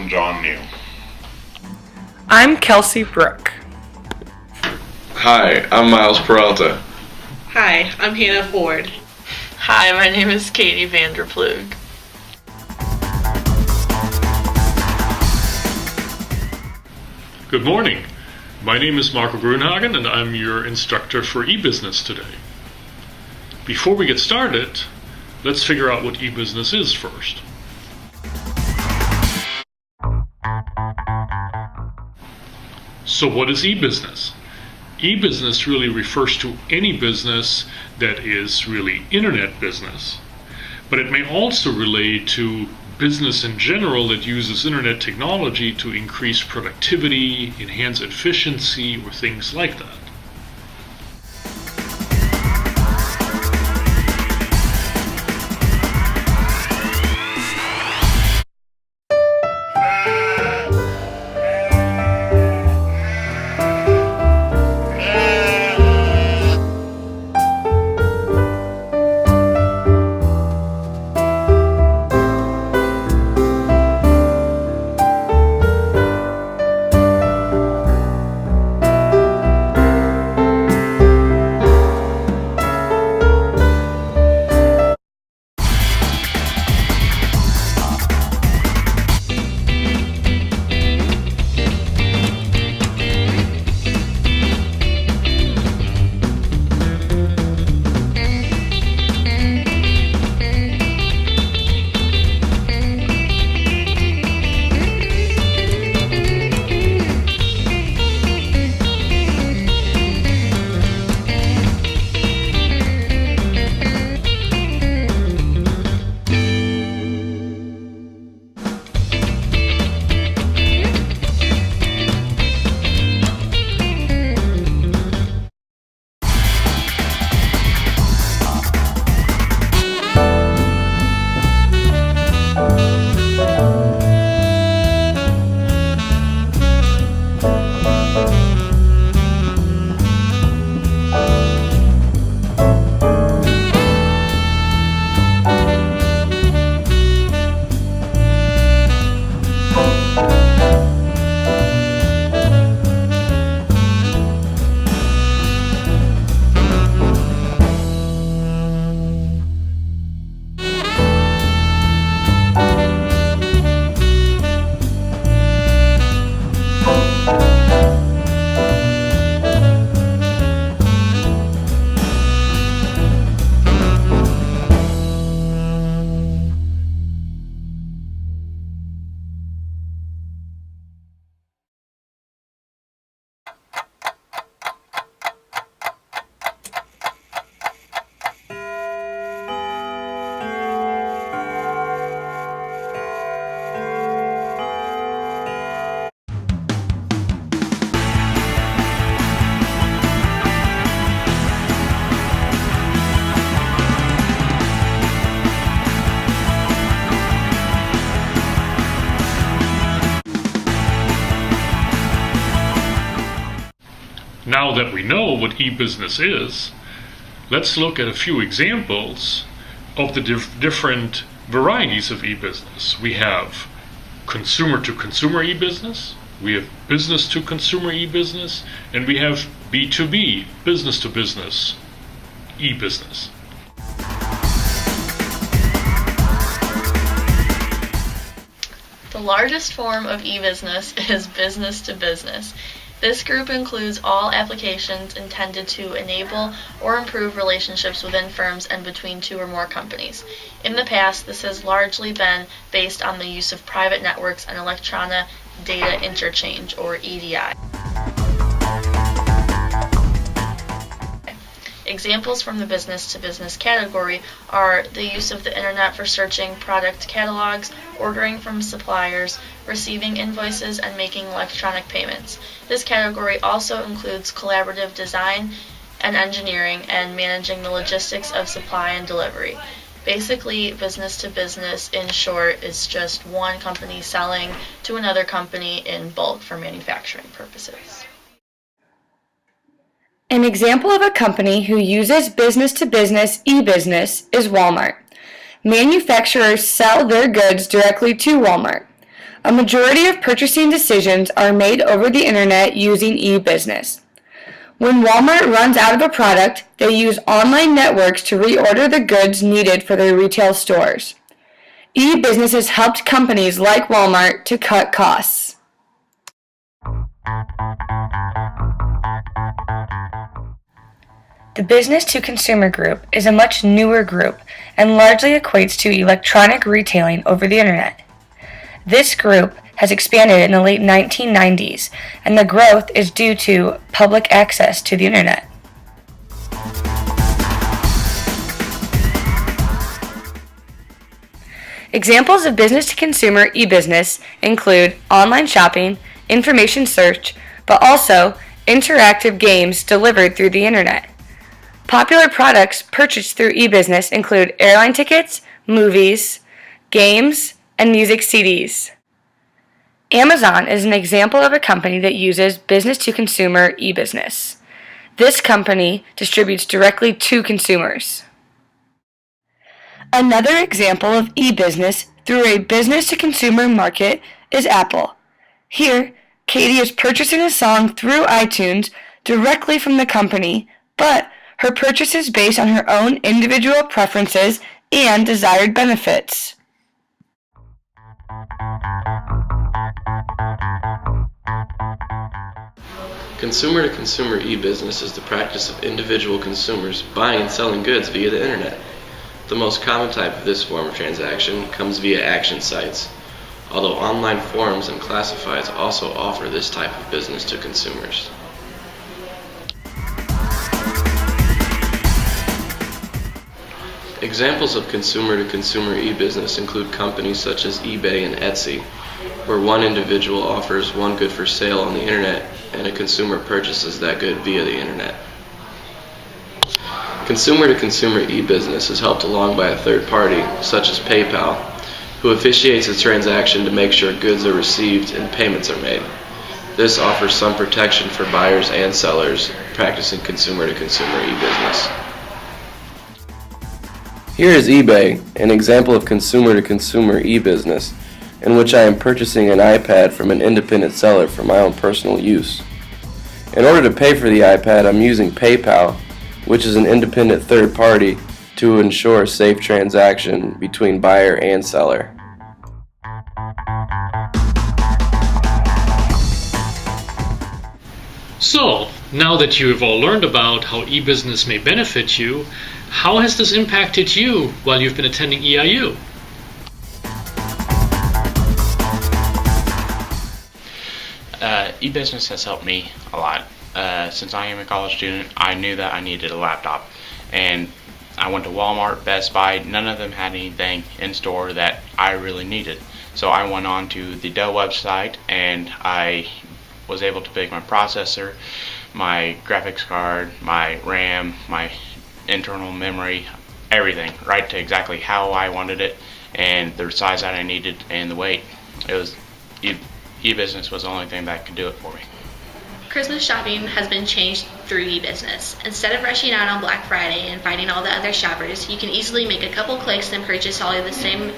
I'm John New. I'm Kelsey Brooke. Hi, I'm Miles Peralta. Hi, I'm Hannah Ford. Hi, my name is Katie Vanderplug. Good morning. My name is Marco Grunhagen and I'm your instructor for eBusiness today. Before we get started, let's figure out what eBusiness is first. So what is eBusiness? eBusiness really refers to any business that is really internet business, but it may also relate to business in general that uses internet technology to increase productivity, enhance efficiency, or things like that. Now that we know what eBusiness is, let's look at a few examples of the different varieties of eBusiness. We have consumer-to-consumer eBusiness, we have business-to-consumer eBusiness, and we have B2B, business-to-business eBusiness. The largest form of e-business is business-to-business. This group includes all applications intended to enable or improve relationships within firms and between two or more companies. In the past, this has largely been based on the use of private networks and electronic data interchange, or EDI. Examples from the business-to-business category are the use of the internet for searching product catalogs, ordering from suppliers, receiving invoices, and making electronic payments. This category also includes collaborative design and engineering and managing the logistics of supply and delivery. Basically, business-to-business, in short, is just one company selling to another company in bulk for manufacturing purposes. An example of a company who uses business-to-business e-business is Walmart. Manufacturers sell their goods directly to Walmart. A majority of purchasing decisions are made over the internet using e-business. When Walmart runs out of a product, they use online networks to reorder the goods needed for their retail stores. E-business has helped companies like Walmart to cut costs. The business-to-consumer group is a much newer group and largely equates to electronic retailing over the internet. This group has expanded in the late 1990s, and the growth is due to public access to the internet. Examples of business-to-consumer e-business include online shopping, information search, but also interactive games delivered through the internet. Popular products purchased through e-business include airline tickets, movies, games, and music CDs. Amazon is an example of a company that uses business-to-consumer e-business. This company distributes directly to consumers. Another example of e-business through a business-to-consumer market is Apple. Here, Katie is purchasing a song through iTunes directly from the company, but her purchase is based on her own individual preferences and desired benefits. Consumer-to-consumer e-business is the practice of individual consumers buying and selling goods via the internet. The most common type of this form of transaction comes via action sites, although online forums and classifieds also offer this type of business to consumers. Examples of consumer-to-consumer e-business include companies such as eBay and Etsy, where one individual offers one good for sale on the internet and a consumer purchases that good via the internet. Consumer-to-consumer e-business is helped along by a third party, such as PayPal, who officiates the transaction to make sure goods are received and payments are made. This offers some protection for buyers and sellers practicing consumer-to-consumer e-business. Here is eBay, an example of consumer-to-consumer e-business, in which I am purchasing an iPad from an independent seller for my own personal use. In order to pay for the iPad, I'm using PayPal, which is an independent third party, to ensure a safe transaction between buyer and seller. So, now that you have all learned about how e-business may benefit you, how has this impacted you while you've been attending EIU? E-business has helped me a lot. Since I am a college student, I knew that I needed a laptop, and I went to Walmart, Best Buy. None of them had anything in store that I really needed. So I went on to the Dell website, and I was able to pick my processor, my graphics card, my RAM, my internal memory, everything right to exactly how I wanted it and the size that I needed and the weight. It was e-business was the only thing that could do it for me. Christmas shopping has been changed through e-business. Instead of rushing out on Black Friday and finding all the other shoppers, you can easily make a couple clicks and purchase all of the same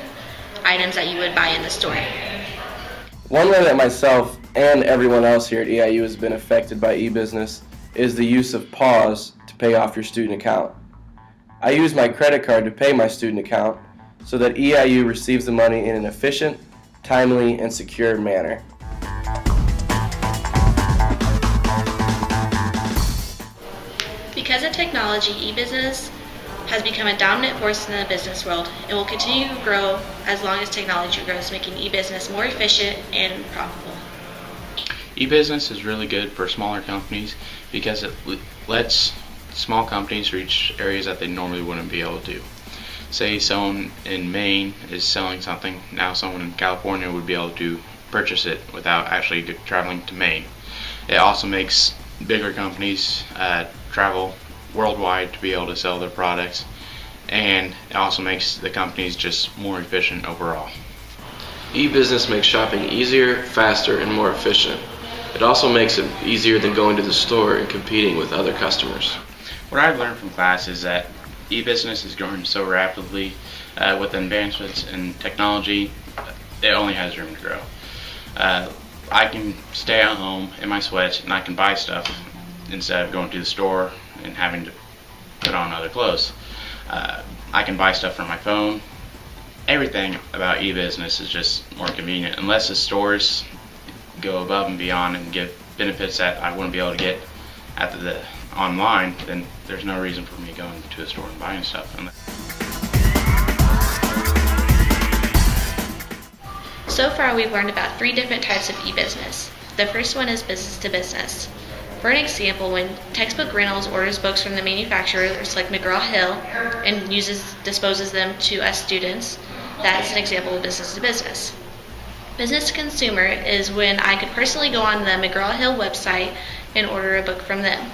items that you would buy in the store. One way that myself and everyone else here at EIU has been affected by e-business is the use of PAWS to pay off your student account. I use my credit card to pay my student account so that EIU receives the money in an efficient, timely, and secure manner. Because of technology, e-business has become a dominant force in the business world. It will continue to grow as long as technology grows, making e-business more efficient and profitable. E-business is really good for smaller companies because it lets small companies reach areas that they normally wouldn't be able to. Say someone in Maine is selling something, now someone in California would be able to purchase it without actually traveling to Maine. It also makes bigger companies travel worldwide to be able to sell their products, and it also makes the companies just more efficient overall. E-business makes shopping easier, faster, and more efficient. It also makes it easier than going to the store and competing with other customers. What I've learned from class is that e-business is growing so rapidly with advancements in technology, it only has room to grow. I can stay at home in my sweats and I can buy stuff instead of going to the store and having to put on other clothes. I can buy stuff from my phone. Everything about e-business is just more convenient. Unless the stores go above and beyond and give benefits that I wouldn't be able to get at the online, then there's no reason for me going to a store and buying stuff. So far, we've learned about 3 different types of e-business. The first one is business to business. For an example, when Textbook Rentals orders books from the manufacturers like McGraw-Hill and disposes them to us students, that's an example of business to business. Business to consumer is when I could personally go on the McGraw-Hill website and order a book from them.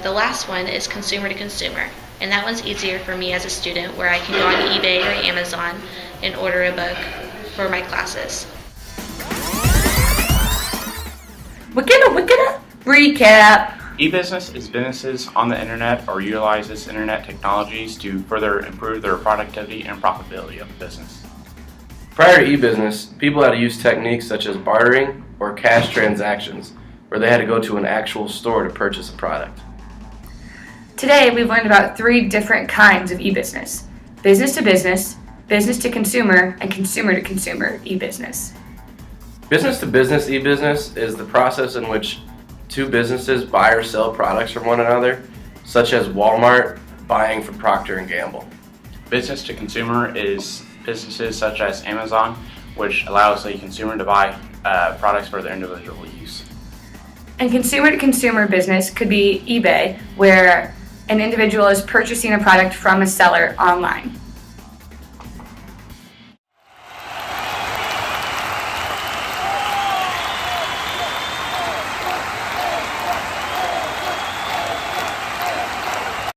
The last one is consumer to consumer, and that one's easier for me as a student, where I can go on eBay or Amazon and order a book for my classes. Recap. E-business is businesses on the internet or utilizes internet technologies to further improve their productivity and profitability of the business. Prior to e-business, people had to use techniques such as bartering or cash transactions, where they had to go to an actual store to purchase a product. Today, we've learned about 3 different kinds of e-business: business to consumer, and consumer to consumer e-business. Business to business e-business is the process in which 2 businesses buy or sell products from one another, such as Walmart buying from Procter & Gamble. Business to consumer is businesses such as Amazon, which allows the consumer to buy products for their individual use. And consumer to consumer business could be eBay, where an individual is purchasing a product from a seller online.